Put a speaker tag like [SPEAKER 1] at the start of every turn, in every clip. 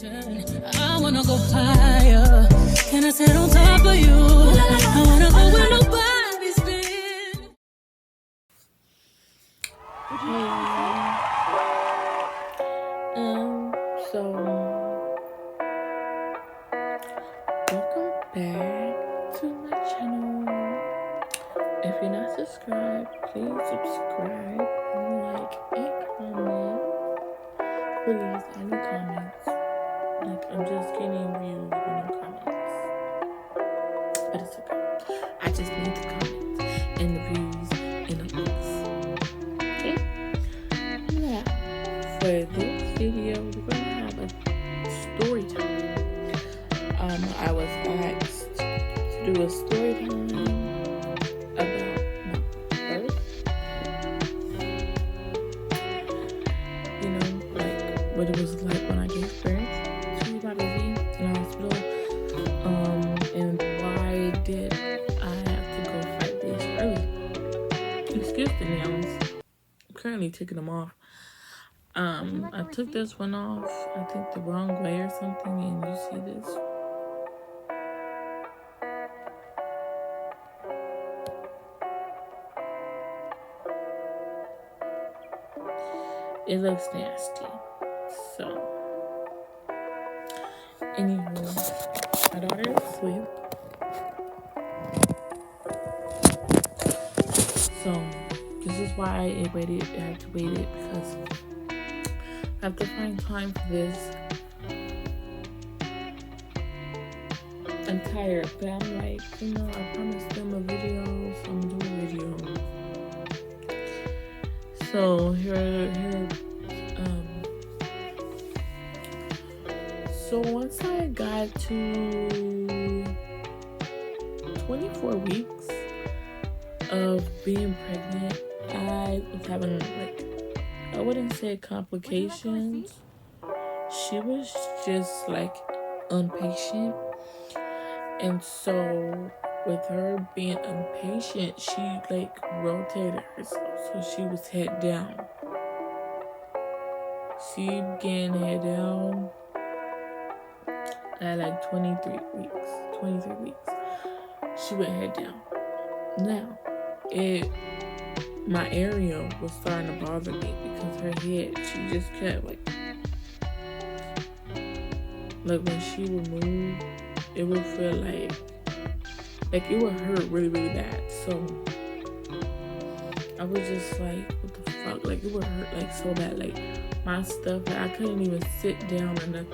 [SPEAKER 1] I wanna go higher. Can I sit on top of you? I wanna go where nobody's been.
[SPEAKER 2] So welcome back to my channel. If you're not subscribed, please subscribe, like, and comment. Please, any comments. Like, I'm just getting views with no comments. But it's okay. I just need the comments and the views and the likes. Okay? Now, for this video, we're going to have a story time. I was asked to do a story time about my birth. You know, like what it was like when I gave birth to my baby in the hospital. And why did I have to go 5 days early? Excuse the nails. I'm currently taking them off. I took this one off, I think the wrong way or something, and you see this. It looks nasty. So, anywho, my daughter is asleep. So, this is why I had to wait it, because I have to find time for this. I'm tired, but I'm like, you know, I promised them a video, so I'm doing a video. So so once I got to 24 weeks of being pregnant, I was having, like, I wouldn't say complications. She was just, like, impatient. And so with her being impatient, she, like, rotated herself. So she was head down. She began head down at like 23 weeks. She went head down. Now, my area was starting to bother me because her head, she just kept like when she would move, it would feel like it would hurt really, really bad. So I was just like, what the fuck? Like, it would hurt like so bad. Like, my stuff, like, I couldn't even sit down, and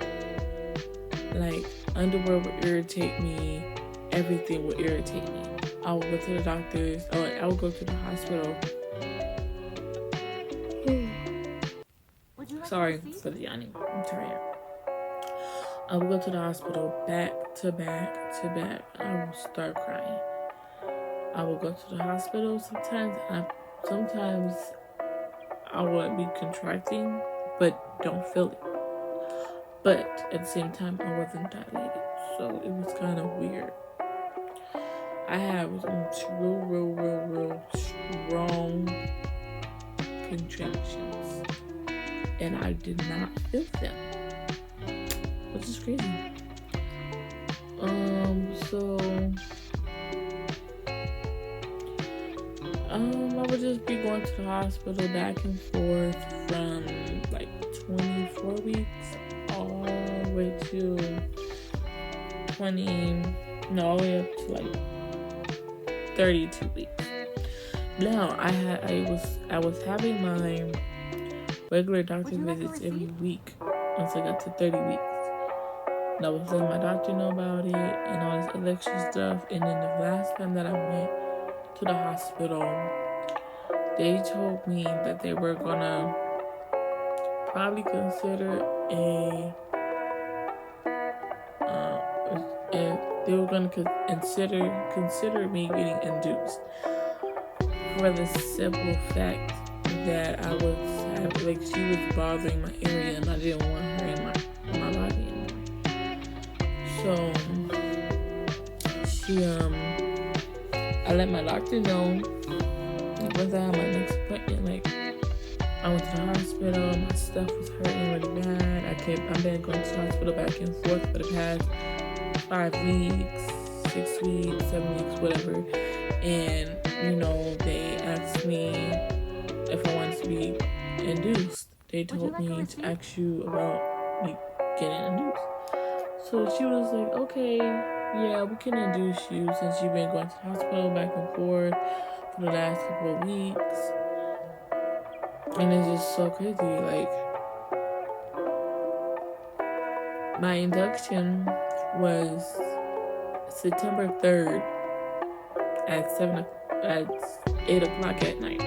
[SPEAKER 2] like underwear would irritate me. Everything would irritate me. I would go to the doctors. I would go to the hospital. Sorry for the yawning. I'm tired. I would go to the hospital back to back to back. I would start crying. I would go to the hospital sometimes I would be contracting, but don't feel it. But at the same time, I wasn't dilated, so it was kind of weird. I had real strong contractions, and I did not feel them, which is crazy. I would just be going to the hospital back and forth from like 24 weeks all the way to all the way up to like 32 weeks. Now I was having my regular doctor visits every week once I got to 30 weeks. And I was letting my doctor know about it and all this other extra stuff. And then the last time that I went to the hospital, they told me that they were gonna probably consider they were gonna consider me getting induced, for the simple fact that she was bothering my area and I didn't want her in my body anymore. So I let my doctor know once I had my next appointment, like I went to the hospital. My stuff was hurting really bad. I've been going to the hospital back and forth for the past 5 weeks, 6 weeks, 7 weeks, whatever. And, they asked me if I wanted to be induced. They told me to ask you about me getting induced. So she was like, okay, yeah, we can induce you since you've been going to the hospital back and forth for the last couple of weeks. And it's just so crazy. Like, my induction was September 3rd at 8 o'clock at night.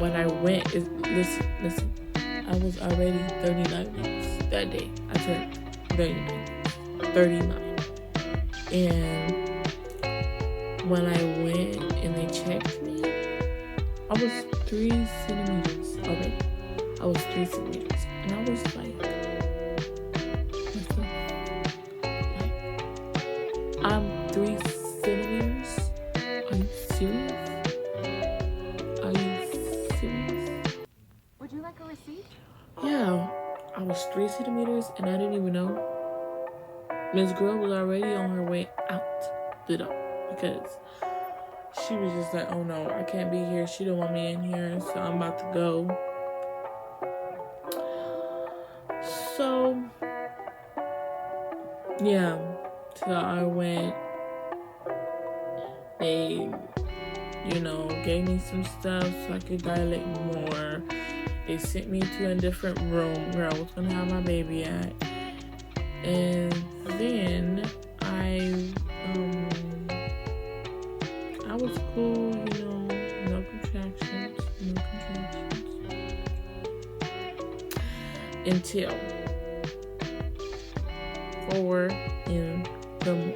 [SPEAKER 2] When I went, listen, I was already 39 weeks that day. I turned 39. And when I went and they checked me, I was 3 centimeters already. I was 3 centimeters. And I was like, I'm 3 centimeters? Are you serious?
[SPEAKER 3] Would you like a receipt?
[SPEAKER 2] Yeah, I was 3 centimeters and I didn't even know. This girl was already on her way out the door because she was just like, oh no, I can't be here. She don't want me in here, so I'm about to go. So, yeah, so I went. They, gave me some stuff so I could dilate more. They sent me to a different room where I was gonna have my baby at. And then I was cool, no contractions. Until 4 in the morning.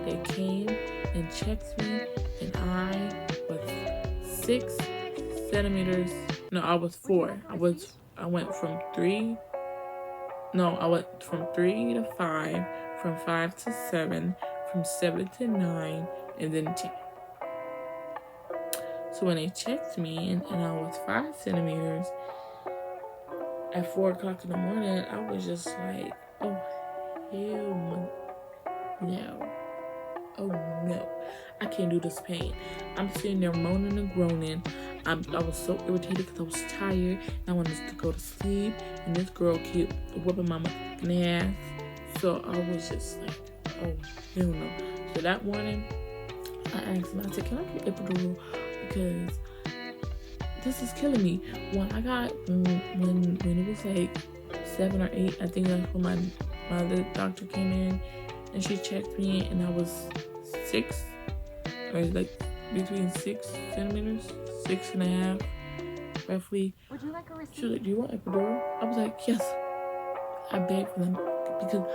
[SPEAKER 2] They came and checked me, and I was 6 centimeters. No, I was 4. I went from 3. No, I went from 3 to 5, from 5 to 7, from 7 to 9, and then 10. So when they checked me and I was 5 centimeters, at 4 o'clock in the morning, I was just like, oh, hell no. Oh no, I can't do this pain. I'm sitting there moaning and groaning. I was so irritated because I was tired and I wanted to go to sleep. And this girl kept whipping my fucking ass. So I was just like, oh, hell no. So that morning, I asked him, I said, can I get epidural? Because this is killing me. When it was like 7 or 8, I think that's when my other doctor came in and she checked me and I was 6, or like between 6 centimeters, 6.5, roughly.
[SPEAKER 3] Would you like a receipt?
[SPEAKER 2] She was like, do you want epidural? I was like, yes. I begged for them because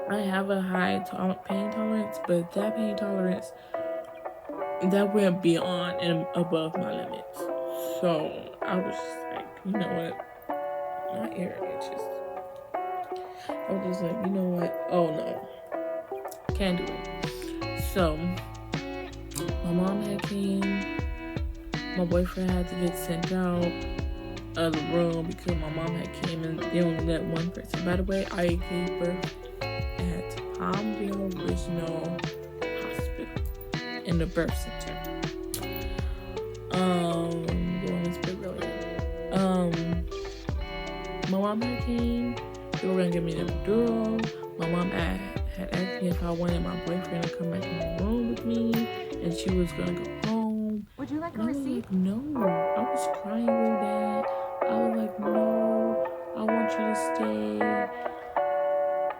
[SPEAKER 2] I have a high pain tolerance, but that pain tolerance, that went beyond and above my limits. So I was just like, you know what? My ear itches. I was just like, you know what? Oh no, can't do it. So my mom had came. My boyfriend had to get sent out of the room because my mom had came and they only let one person. By the way, I gave birth at Palmdale Regional Hospital in the birth center. The woman's pavilion. My mom had came. They were gonna give me the epidural. My mom had asked me if I wanted my boyfriend to come back in the room with me, and she was gonna go home.
[SPEAKER 3] Would you like a
[SPEAKER 2] And I was
[SPEAKER 3] receipt?
[SPEAKER 2] like, no. I was crying real bad. I was like, no. I want you to stay.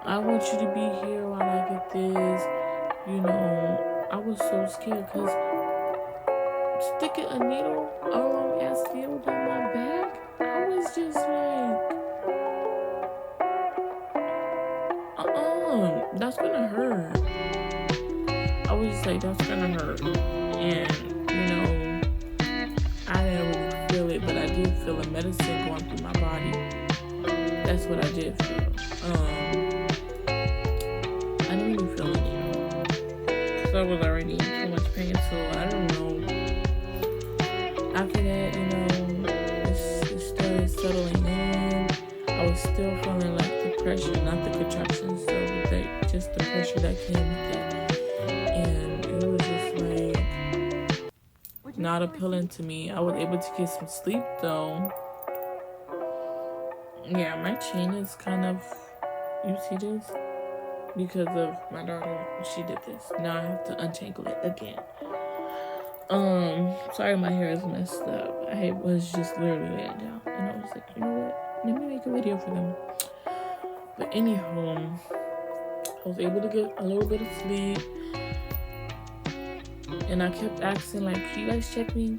[SPEAKER 2] I want you to be here while I get this. I was so scared because sticking a needle, a long ass needle down my back, I was just like, that's gonna hurt. I was just like, that's gonna hurt. And, I didn't really feel it, but I did feel a medicine going through my body. That's what I did feel. I didn't really feel it, because I was already in too much pain, so I don't know after that, it started settling in. I was still feeling like the pressure, not the contractions, though, but just the pressure that came with it. And it was just like not appealing to me. I was able to get some sleep though. Yeah, my chain is kind of, you see this? Because of my daughter, she did this. Now I have to untangle it again. Sorry my hair is messed up. I was just literally laying down and I was like, you know what? Let me make a video for them. But anyhow, I was able to get a little bit of sleep. And I kept asking, like, can you guys check me?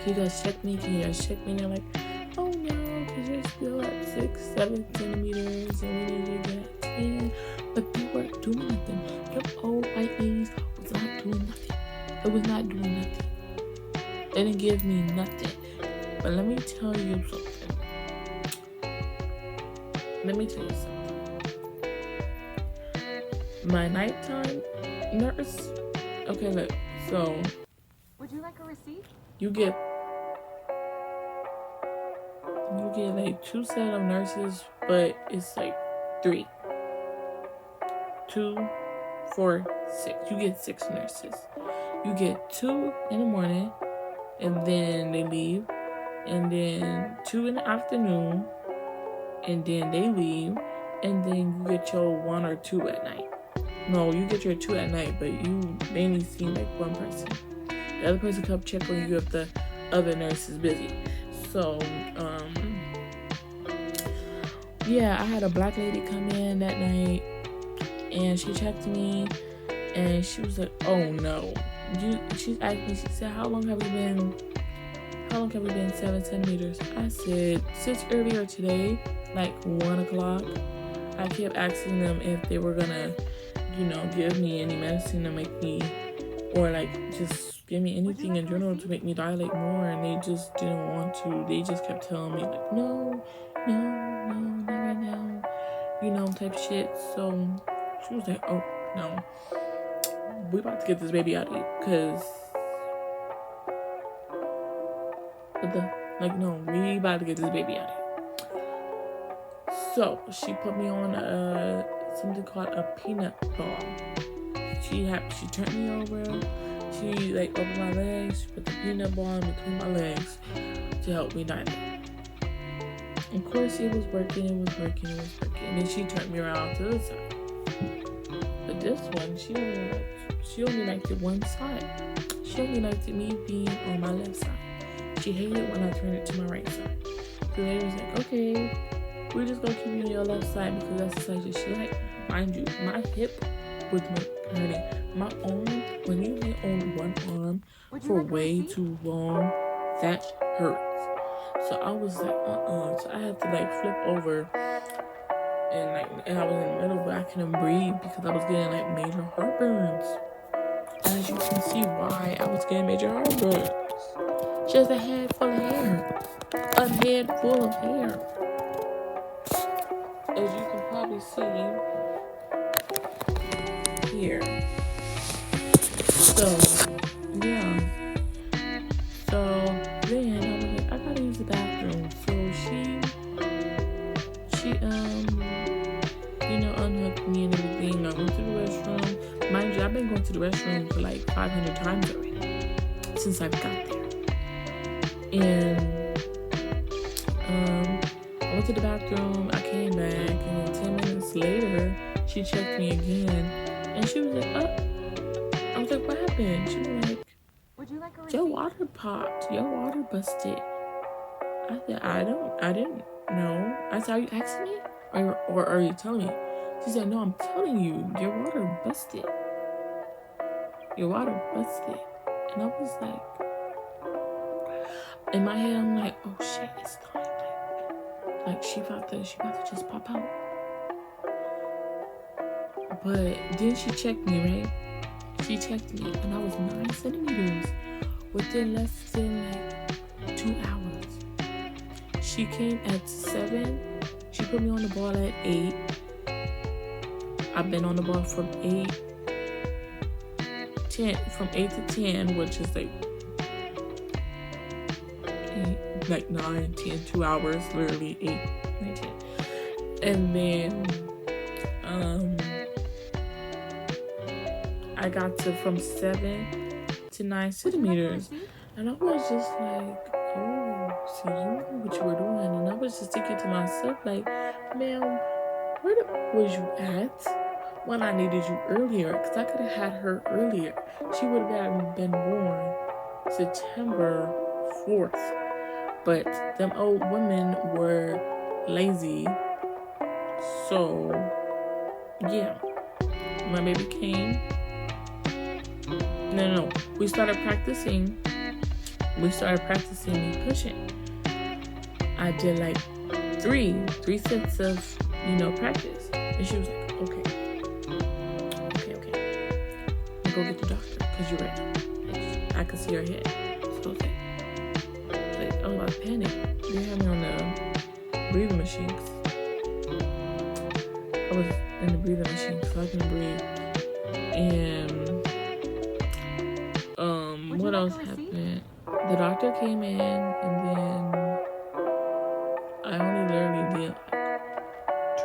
[SPEAKER 2] Can you guys check me? Can you guys check me? And they're like, oh no, because you're still at 6-7 centimeters and we need you to get at 10. But they weren't doing nothing. Them old white ladies was not doing nothing. It was not doing nothing. They didn't give me nothing. But let me tell you something. My nighttime nurse. Okay, look. So.
[SPEAKER 3] Would you like a receipt?
[SPEAKER 2] You get like 2 set of nurses, but it's like 3. 2, 4, 6. You get 6 nurses. You get 2 in the morning, and then they leave, and then 2 in the afternoon, and then they leave, and then you get your 1 or 2 at night. No, you get your 2 at night, but you mainly see like 1 person. The other person come check on you if the other nurse is busy. So, yeah, I had a black lady come in that night, and she checked me, and she was like, "Oh no." She asked me. She said, "How long have you been 7 centimeters?" I said, "Since earlier today, like 1 o'clock." I kept asking them if they were gonna, give me any medicine to make me, or like just give me anything in general to make me dilate more, and they just didn't want to. They just kept telling me like, no, not right now, type shit. So she was like, oh no, we about to get this baby out of you, cause no, we about to get this baby out of you. So she put me on something called a peanut ball. She turned me over. She like opened my legs. She put the peanut ball in between my legs to help me dilate. Of course, it was working. And then she turned me around to the side. But this one, she only liked it one side. She only liked it me being on my left side. She hated when I turned it to my right side. So they was like, okay, we're just gonna keep you on your left side because that's the side that she liked. Mind you, my hip was hurting. My arm, when you lay on one arm for way too long, that hurts. So I was like, So I had to like flip over, and I was in the middle, but I couldn't breathe because I was getting like major heartburns. As you can see why I was getting major heartburns. Just a head full of hair. A head full of hair. As you can probably see here. So, yeah. So, then I was like, I gotta use the bathroom. So she unhooked me and everything. I went to the restroom. Mind you, I've been going to the restroom for like 500 times already since I've got there. And I went to the bathroom, I came back, and then 10 minutes later, she checked me again, and she was like, oh. I was like, what happened? She was like,
[SPEAKER 3] would you like a receipt?
[SPEAKER 2] Your water popped, your water busted. I said, I didn't know. I said, are you asking me? Or are you telling me? She said, no, I'm telling you, your water busted. Your water busted. And I was like, in my head, I'm like, oh shit, it's time. Like she about to just pop out. But then she checked me, right? She checked me, and I was 9 centimeters within less than like 2 hours. She came at 7. She put me on the ball at 8. I've been on the ball from 8 to 10, which is like like 9, 10, 2 hours, literally 8, 9, 10. And then I got to from 7 to 9 centimeters. And I was just like, oh, so you knew what you were doing. And I was just thinking to myself, like, ma'am, where was you at when I needed you earlier? Because I could have had her earlier. She would have been born September 4th. But them old women were lazy. So, yeah. My baby came. No. We started practicing me pushing. I did like three sets of, practice. And she was like, okay. Go get the doctor, because you're ready. I could see her head. So I was like, oh, I panicked. They had me on the breathing machine. I was in the breathing machine, so I couldn't breathe. And what else happened? The doctor came in, and then I only literally did like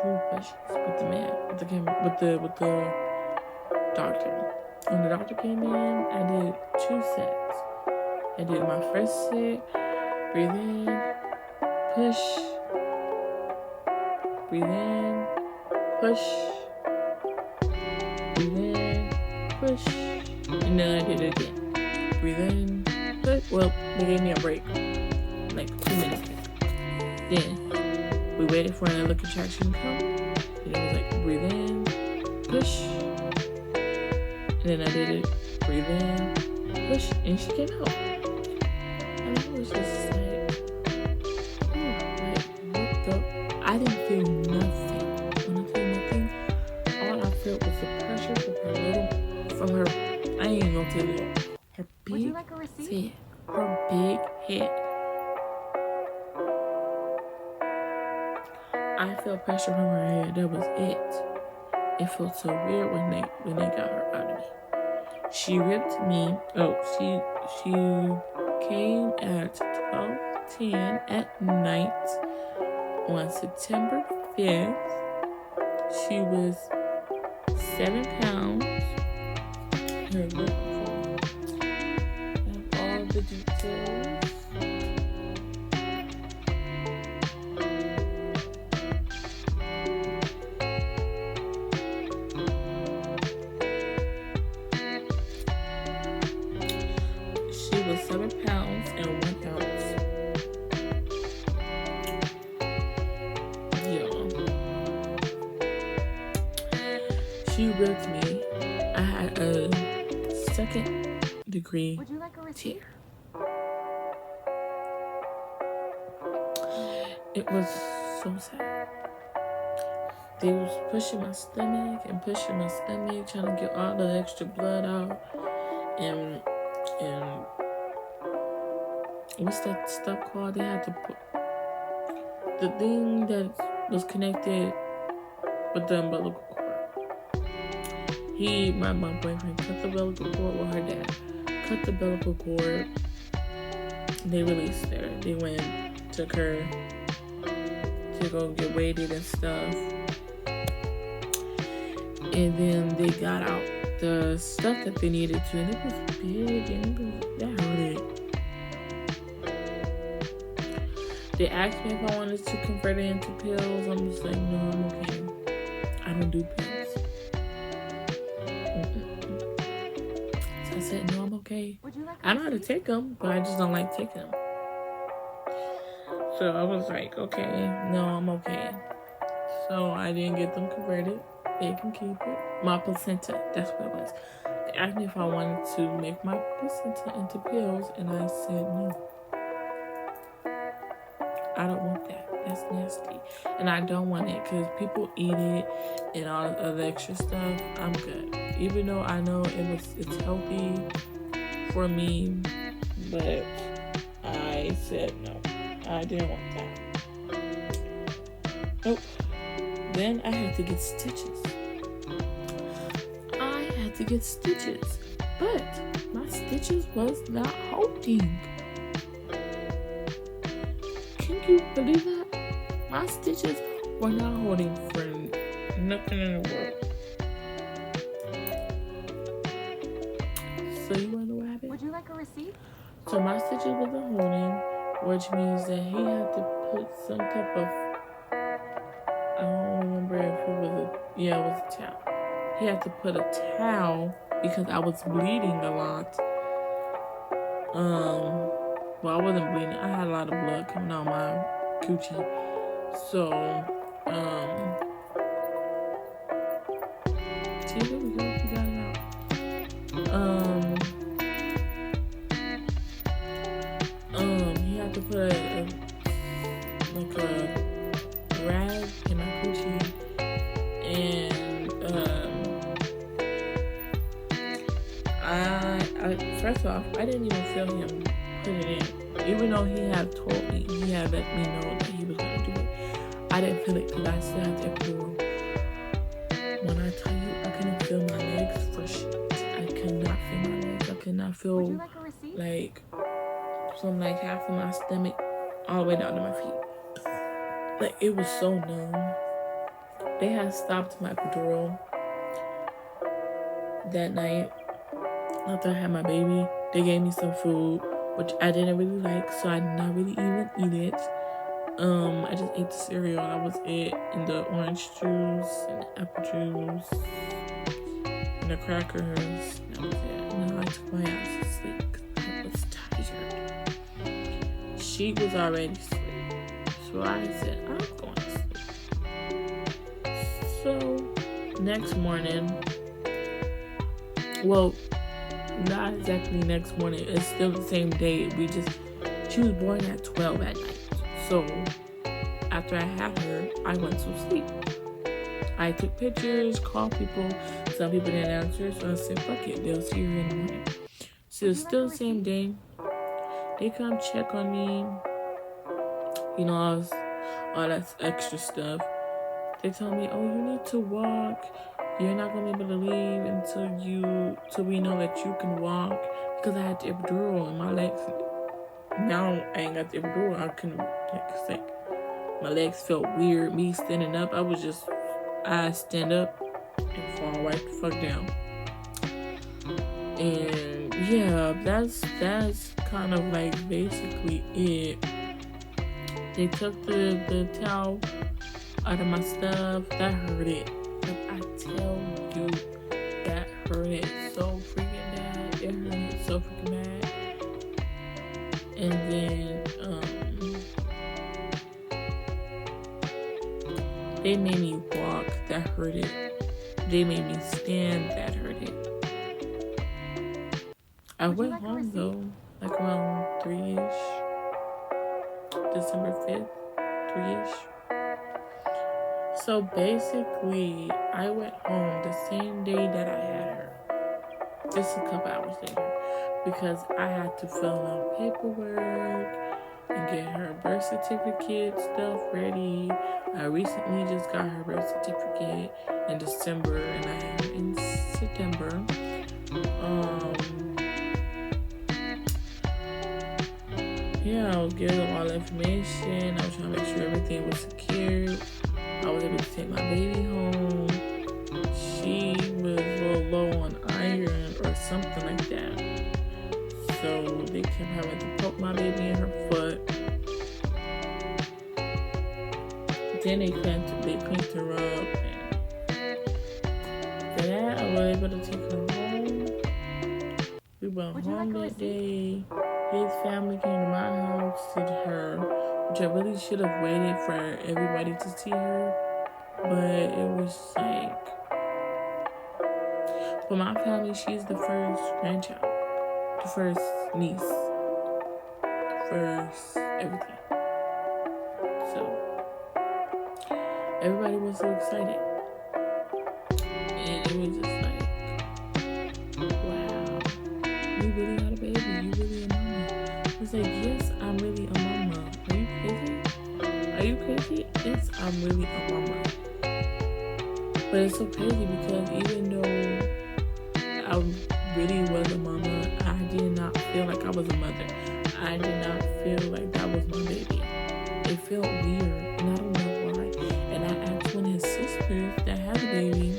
[SPEAKER 2] 2 pushes with the man, with the doctor. When the doctor came in, I did 2 sets. I did my first set, breathe in, push, breathe in, push, breathe in, push, and then I did it again. Breathe in, push. Well, they gave me a break, like 2 minutes. Then we waited for another contraction to come. And it was like, breathe in, push. And then I did it, breathe in, push, and she came out. And I was just like, what the? I didn't feel nothing. When I feel nothing, all I felt was the pressure from her, I ain't even gonna tell you, her big head. Her big head. I felt pressure from her head. That was it. It felt so weird when they got her out of me. She ripped me. Oh, she came at 12:10 at night on September 5th. She was 7 pounds. Here, look. I have all the details. She was 7 pounds and 1 ounce. Yeah. She ripped me. I had a 2nd-degree tear. It was so sad. They was pushing my stomach, trying to get all the extra blood out. And what's that stuff called? They had to put the thing that was connected with the umbilical cord. My boyfriend cut the umbilical cord with her dad. Cut the umbilical cord. They released her. They went, took her to go get weighted and stuff. And then they got out the stuff that they needed to, and it was big, and that hurted. They asked me if I wanted to convert it into pills. I'm just like, no, I'm okay. I don't do pills. So I said, no, I'm okay. I know how to take them, but I just don't like taking them. So I was like, okay, no, I'm okay. So I didn't get them converted. They can keep it. My placenta, that's what it was. They asked me if I wanted to make my placenta into pills, and I said no. I don't want that. That's nasty. And I don't want it because people eat it and all the other extra stuff. I'm good. Even though I know it's healthy for me, but I said no. I didn't want that. Nope. Then I had to get stitches. But my stitches was not holding. you believe that? My stitches were not holding for nothing in the world. So you want to know what happened?
[SPEAKER 3] Would you like a receipt?
[SPEAKER 2] So my stitches wasn't holding, which means that he had to put some type of, I don't remember if it was it was a towel. He had to put a towel because I was bleeding a lot. Well, I wasn't bleeding. I had a lot of blood coming out my coochie. So, see, there we go. We got it out. He had to put a rag in my coochie, and I first off, I didn't even feel him put it in, even though he had told me, he had let me know that he was gonna do it. I didn't feel it because I still had to epidural. When I tell you, I couldn't feel my legs for shit. I could not feel my legs. I could not feel
[SPEAKER 3] Would you like a receipt?
[SPEAKER 2] like from like half of my stomach all the way down to my feet. Like, it was so numb. They had stopped my epidural that night after I had my baby. They gave me some food, which I didn't really like, so I did not really even eat it. I just ate the cereal. That was it, and the orange juice, and the apple juice, and the crackers. That was it. And then I took my ass to sleep because I was tired. She was already asleep, so I said, I'm going to sleep. So, next morning, well, not exactly next morning, it's still the same day. She was born at 12 at night. So, after I had her, I went to sleep. I took pictures, called people. Some people didn't answer, so I said, fuck it, they'll see her in the morning. So, it's still the same day. They come check on me, you know, all that extra stuff. They tell me, oh, you need to walk. You're not going to be able to leave until we know that you can walk. Because I had the epidural in my legs. Now I ain't got the epidural. I couldn't, my legs felt weird. Me standing up, I stand up and fall right the fuck down. And yeah, that's kind of like basically it. They took the towel out of my stuff. That hurt it. I tell you, that hurt it so freaking bad. It hurt it so freaking bad. And then they made me walk. That hurt it. They made me stand. That hurt it. I went home though, like around 3-ish. December 5th, 3-ish. So basically, I went home the same day that I had her. Just a couple hours later. Because I had to fill out paperwork and get her birth certificate stuff ready. I recently just got her birth certificate in December and I had her in September. Yeah, I was giving them all the information. I was trying to make sure everything was secure. I was able to take my baby home. She was a little low on iron or something like that. So they kept having to poke my baby in her foot. Then they cleaned her up. And for that, I was able to take her home. We went home that day. His family came to my house to see her, which I really should have waited for everybody to see her. But it was like, for my family, she's the first grandchild, the first niece, first everything. So, everybody was so excited. And it was just like, wow, you really got a baby, you really a mama. It's like, yes, I'm really a mama. Are you crazy? Are you crazy? Yes, I'm really a mama. But it's so crazy because even though I really was a mama, I did not feel like I was a mother. I did not feel like that was my baby. It it felt weird, and I don't know why. And I asked one of his sisters that had a baby,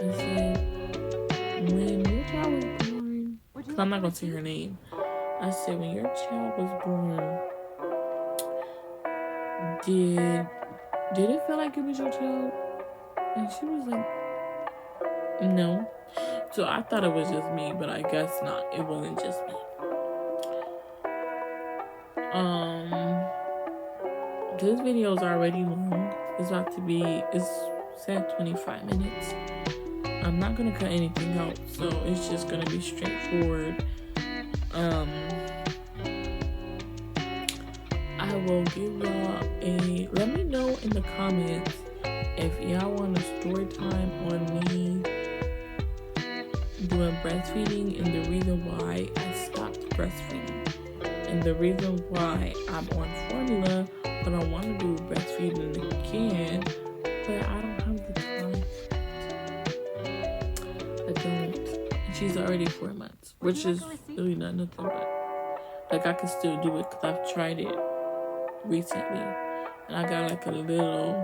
[SPEAKER 2] I said, when your child was born, because I'm not going to say her name, I said, when your child was born, did it feel like it was your child? And she was like, no. So I thought it was just me, but I guess not. It wasn't just me. This video is already long. It's said 25 minutes. I'm not gonna cut anything out, so it's just gonna be straightforward. I will give y'all let me know in the comments if y'all want a story time on me doing breastfeeding and the reason why I stopped breastfeeding and the reason why I'm on formula, but I want to do breastfeeding again, but I don't have the time. I don't. And she's already 4 months, which is really not nothing, but like I can still do it because I've tried it recently and I got like a little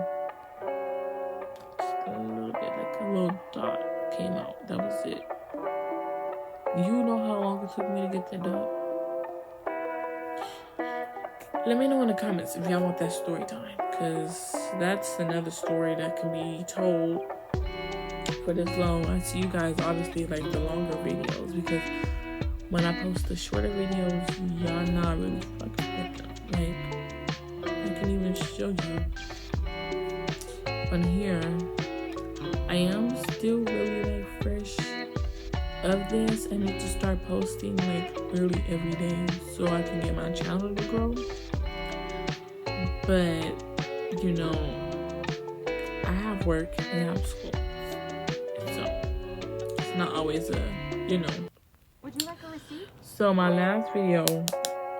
[SPEAKER 2] dot came out. That was it. You know how long it took me to get that dot? Let me know in the comments if y'all want that story time, because that's another story that can be told for this long. I see you guys obviously like the longer videos, because when I post the shorter videos, y'all not really fucking with them. Like, I can even show you on here. I am still really like fresh of this. I need to start posting like really every day so I can get my channel to grow. But you know, I have work and I have school, so it's not always you know.
[SPEAKER 3] Would you like a receipt?
[SPEAKER 2] So my last video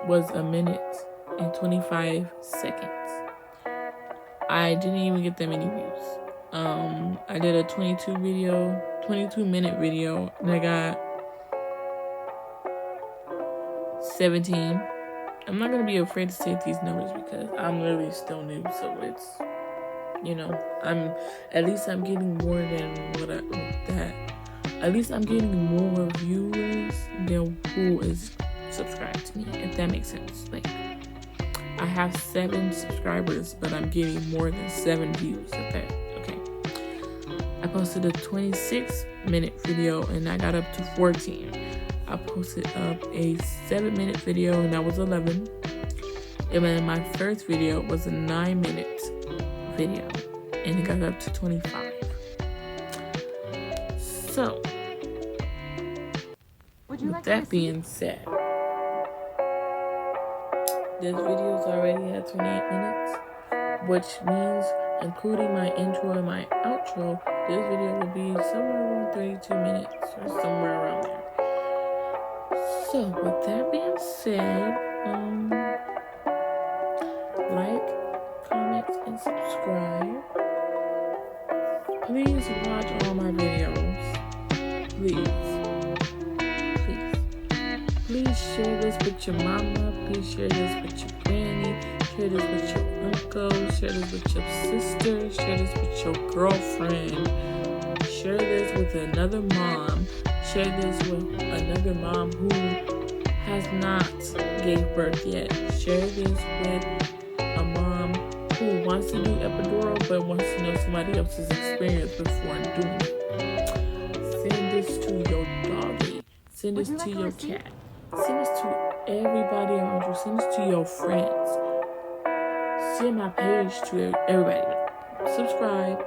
[SPEAKER 2] was 1 minute and 25 seconds. I didn't even get that many views. I did a 22 minute video, and I got 17. I'm not gonna be afraid to say these numbers because I'm literally still new, so it's, you know, at least I'm getting more than at least I'm getting more viewers than who is subscribed to me, if that makes sense. Like, I have 7 subscribers, but I'm getting more than 7 views. Okay. I posted a 26-minute video and I got up to 14. I posted up a 7-minute video and that was 11. And then my first video was a 9-minute video and it got up to 25. So, with that being said, this video's already at 28 minutes, which means, including my intro and my outro, this video will be somewhere around 32 minutes or somewhere around there. So, with that being said, like, comment, and subscribe. Please watch all my videos. Please share this with your mama. Please share this with your granny. Share this with your uncle. Share this with your sister. Share this with your girlfriend. Share this with another mom. Share this with another mom who has not gave birth yet. Share this with a mom who wants to do epidural but wants to know somebody else's experience before doing it. Send this to your doggy. Send this to your cat. Send this to everybody around you. Send this to your friends. Send my page to everybody. Subscribe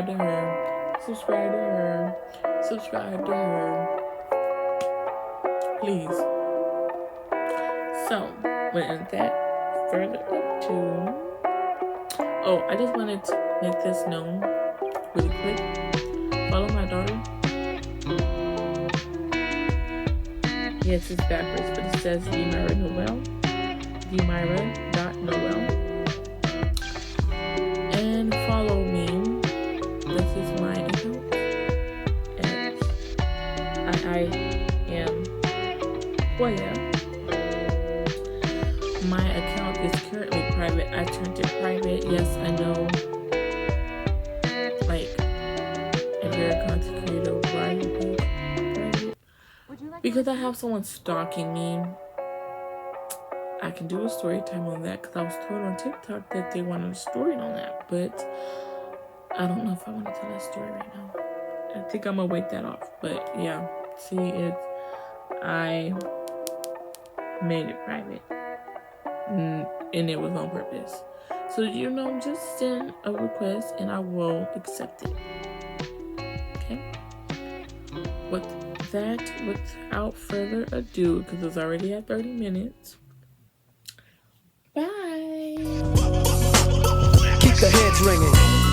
[SPEAKER 2] to her. Subscribe to her. Subscribe to her. Please. So, without further ado, I just wanted to make this known really quick. Follow my daughter. Yes, it's backwards, but it says Demyra Noel. Demyra.Noel. And follow me. This is my account. And I am Hoya. My account is currently private. turned it private. Yes, I know. Like, if you're a content creator, why you do private? Because I have someone stalking me. I can do a story time on that because I was told on TikTok that they wanted a story on that, but I don't know if I want to tell that story right now. I think I'm gonna wait that off. But yeah, see, I made it private, and it was on purpose. So just send a request and I will accept it. Okay. Without further ado, because it's already at 30 minutes. Bye.
[SPEAKER 4] Keep the heads ringing.